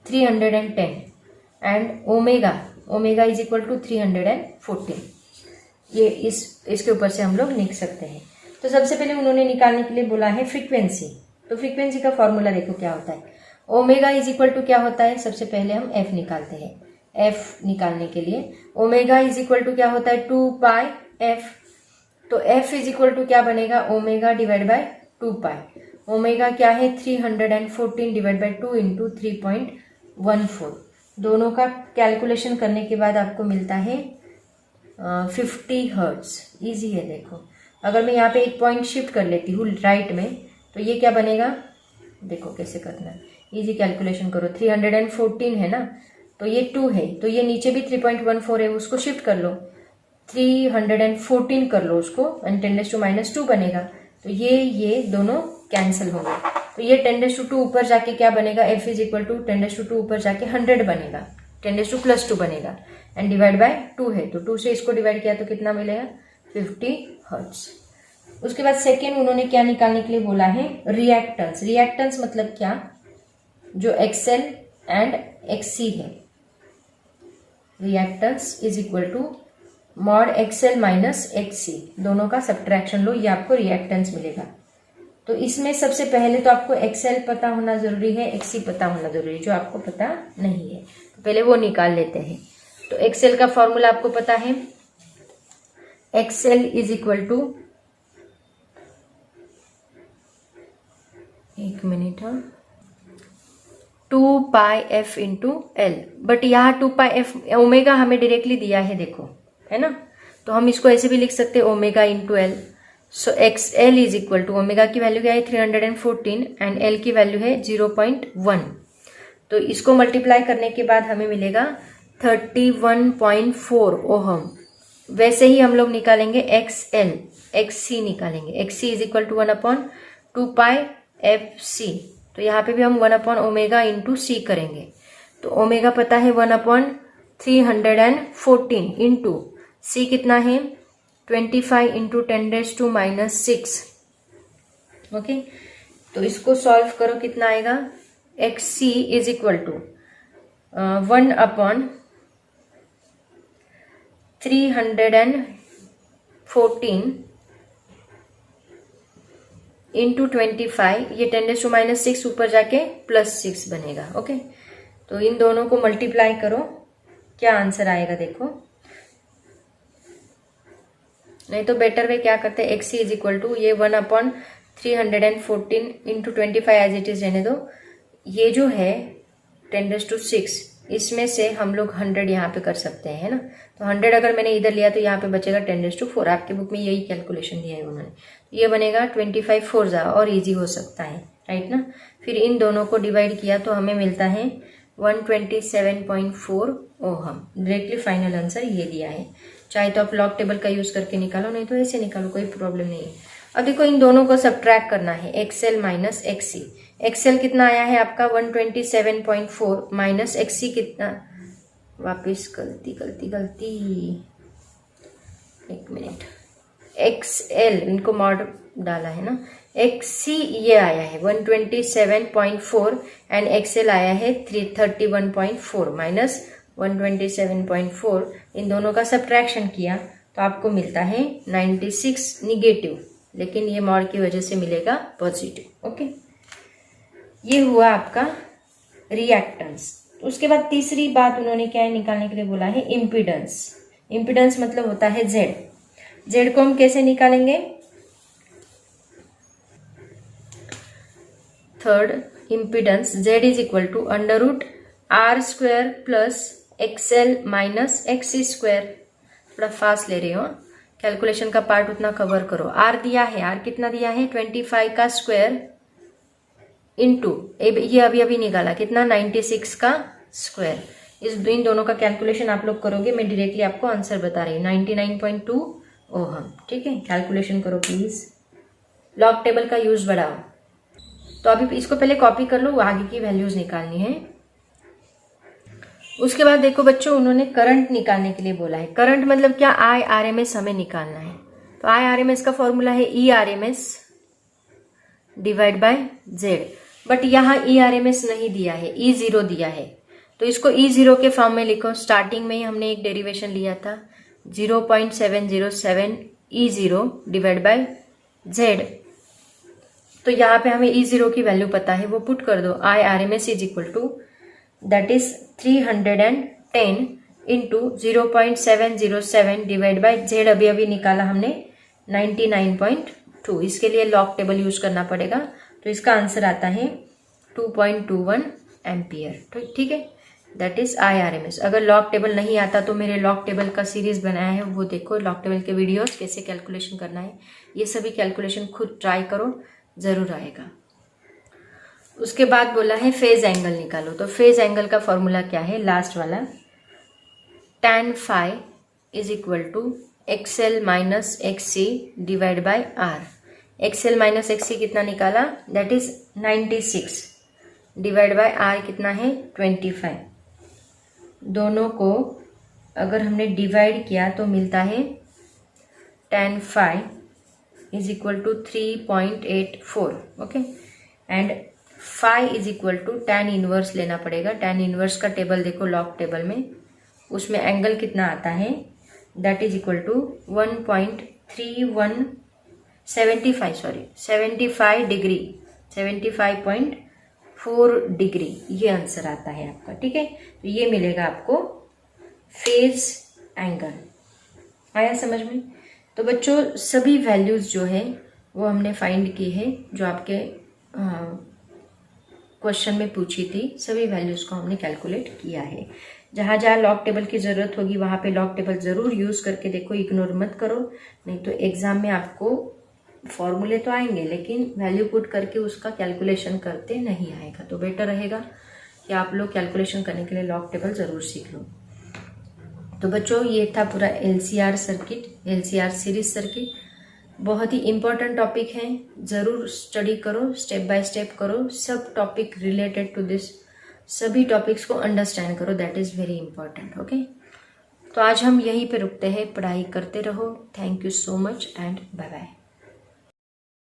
310 and omega is equal to 314। ये इसके ऊपर से हम लोग लिख सकते हैं। तो सबसे पहले उन्होंने निकालने के लिए बोला है फ्रीक्वेंसी, तो फ्रीक्वेंसी का फॉर्मूला देखो क्या होता है, ओमेगा इज इक्वल टू क्या होता है, सबसे पहले हम F निकालते हैं। F निकालने के लिए ओमेगा इज इक्वल टू क्या होता है 2 पाई F, तो F इज इक्वल टू क्या बनेगा omega divide by 2 pi. Omega क्या है 314 डिवाइड बाय 2 इंटू 3.14। दोनों का कैलकुलेशन करने के बाद आपको मिलता है 50 हर्ट्ज। ईजी है। देखो अगर मैं यहाँ पे एक पॉइंट शिफ्ट कर लेती हूँ राइट में, तो ये क्या बनेगा, देखो कैसे करना है, ईजी कैलकुलेशन करो। 314 है ना, तो ये 2 है, तो ये नीचे भी 3.14 है, उसको शिफ्ट कर लो, 314 कर लो उसको, एंड 10⁻⁻2 बनेगा। तो ये दोनों कैंसिल होंगे, तो ये 10⁻2 ऊपर जाके क्या बनेगा, F इज इक्वल टू 10⁻2 ऊपर जाके 100 बनेगा, 10⁻2 बनेगा, एंड डिवाइड बाय 2 है, तो 2 से इसको डिवाइड किया तो कितना मिलेगा 50 हर्ट्ज। उसके बाद सेकेंड उन्होंने क्या निकालने के लिए बोला है, रिएक्टेंस। रिएक्टेंस मतलब क्या, जो XL एंड XC है, reactance is equal to mod XL minus XC, दोनों का सब्ट्रैक्शन लो, ये आपको रिएक्टेंस मिलेगा। तो इसमें सबसे पहले तो आपको XL पता होना जरूरी है, XC पता होना जरूरी है, जो आपको पता नहीं है तो पहले वो निकाल लेते हैं। तो XL का फॉर्मूला आपको पता है, XL इज इक्वल टू, एक minute, 2 pi F into L, but यहाँ 2 पाई F ओमेगा हमें डायरेक्टली दिया है, देखो है ना, तो हम इसको ऐसे भी लिख सकते हैं omega into L। So X L is equal to omega की वैल्यू क्या है 314 एंड एल की वैल्यू है 0.1। तो इसको मल्टीप्लाई करने के बाद हमें मिलेगा 31.4 ओहम। वैसे ही हम लोग निकालेंगे एक्स एल, एक्स सी निकालेंगे। X C is equal to 1/2 F C. तो यहाँ पे भी हम 1/ओमेगा इंटू सी करेंगे। तो ओमेगा पता है 1/314 इंटू सी कितना है 25 इंटू 10⁻⁻⁶। ओके, तो इसको सॉल्व करो, कितना आएगा X C is equal to 1/314 into 25, ये 10⁻⁻⁶ ऊपर जाके +6 बनेगा। ओके, तो इन दोनों को मल्टीप्लाई करो, क्या आंसर आएगा देखो। नहीं तो बेटर वे क्या करते हैं, X C is equal to ये 1/314 इंटू 25 एज इट इज रहने दो। ये जो है 10⁻⁶, इसमें से हम लोग 100 यहाँ पे कर सकते हैं, है ना। तो 100 अगर मैंने इधर लिया तो यहाँ पे बचेगा 10⁻⁴। आपके बुक में यही कैलकुलेशन दिया है उन्होंने। ये बनेगा 25 4 जा और इजी हो सकता है, राइट ना। फिर इन दोनों को डिवाइड किया तो हमें मिलता है 127.4 ओहम। डायरेक्टली फाइनल आंसर ये दिया है। चाहे तो आप लॉग टेबल का यूज करके निकालो, नहीं तो ऐसे निकालो, कोई प्रॉब्लम नहीं है। अब देखो इन दोनों को सब्ट्रैक्ट करना है, एक्सएल माइनस एक्ससी। एक्सएल कितना आया है आपका 127.4 माइनस एक्ससी कितना, वापिस गलती एक मिनट, एक्सएल इनको मॉड डाला है ना, एक्ससी ये आया है 127.4 एंड एक्सएल आया है 31.4 माइनस 127.4। इन दोनों का सब्ट्रैक्शन किया तो आपको मिलता है 96 निगेटिव, लेकिन ये मॉड की वजह से मिलेगा पॉजिटिव। ओके, ये हुआ आपका रिएक्टेंस। उसके बाद तीसरी बात उन्होंने क्या है निकालने के लिए बोला है, इम्पीडेंस। इम्पीडेंस मतलब होता है जेड। जेड को हम कैसे निकालेंगे, third impedance Z is equal to √r² plus XL minus XC square. थोड़ा फास्ट ले रही हो, कैलकुलेशन का पार्ट उतना कवर करो। आर दिया है, आर कितना दिया है 25 का स्क्वायर इंटू ये अभी निकाला कितना 96 का स्क्वायर। इन दोनों का कैलकुलेशन आप लोग करोगे, मैं डायरेक्टली आपको आंसर बता रही हूँ 99.2 ओहम। ठीक है, कैलकुलेशन करो प्लीज, लॉग टेबल का यूज बढ़ाओ। तो अभी इसको पहले कॉपी कर लो, आगे की वैल्यूज निकालनी है। उसके बाद देखो बच्चों, उन्होंने करंट निकालने के लिए बोला है। करंट मतलब क्या, IRMS हमें निकालना है। तो IRMS का फॉर्मूला है ERMS divide by Z, but यहाँ ERMS नहीं दिया है, E0 दिया है। तो इसको E0 के फॉर्म में लिखो। स्टार्टिंग में ही हमने एक डेरिवेशन लिया था 0.707 E0 डिवाइड बाय जेड। तो यहाँ पे हमें E0 की वैल्यू पता है, वो पुट कर दो। IRMS is equal to that is 310 into 0.707 divide by Z. अभी निकाला हमने 99.2। इसके लिए लॉग टेबल यूज करना पड़ेगा, तो इसका आंसर आता है 2.21 एम्पियर। तो ठीक है, दैट इज IRMS। अगर लॉग टेबल नहीं आता तो मेरे लॉग टेबल का सीरीज बनाया है, वो देखो, लॉग टेबल के वीडियोस कैसे कैलकुलेशन करना है। ये सभी कैलकुलेशन खुद ट्राई करो, जरूर आएगा। उसके बाद बोला है फेज एंगल निकालो। तो फेज एंगल का फॉर्मूला क्या है, लास्ट वाला, tan phi is equal to XL minus XC divide by R. XL minus XC कितना निकाला, that is 96 divide by R कितना है 25। दोनों को अगर हमने डिवाइड किया तो मिलता है tan phi is equal to 3.84। Okay, and phi is equal to tan inverse लेना पड़ेगा। tan इनवर्स का टेबल देखो लॉग टेबल में, उसमें एंगल कितना आता है, that is equal to 75 degree, 75.4 degree, ये आंसर आता है आपका। ठीक है, तो ये मिलेगा आपको फेज एंगल। आया समझ में। तो बच्चों सभी वैल्यूज जो है वो हमने फाइंड की है, जो आपके क्वेश्चन में पूछी थी, सभी वैल्यूज को हमने कैलकुलेट किया है। जहाँ जहाँ लॉग टेबल की ज़रूरत होगी वहाँ पे लॉग टेबल ज़रूर यूज़ करके देखो, इग्नोर मत करो, नहीं तो एग्ज़ाम में आपको फॉर्मूले तो आएंगे लेकिन वैल्यू पुट करके उसका कैलकुलेशन करते नहीं आएगा। तो बेटर रहेगा कि आप लोग कैलकुलेशन करने के लिए लॉग टेबल ज़रूर सीख लो। तो बच्चों ये था पूरा LCR circuit, LCR series circuit. बहुत ही इम्पोर्टेंट टॉपिक है, ज़रूर स्टडी करो, स्टेप बाय स्टेप करो, सब टॉपिक रिलेटेड टू दिस, सभी टॉपिक्स को अंडरस्टैंड करो, that is very important. Okay, तो आज हम यहीं पे रुकते हैं, पढ़ाई करते रहो। Thank you so much and bye bye.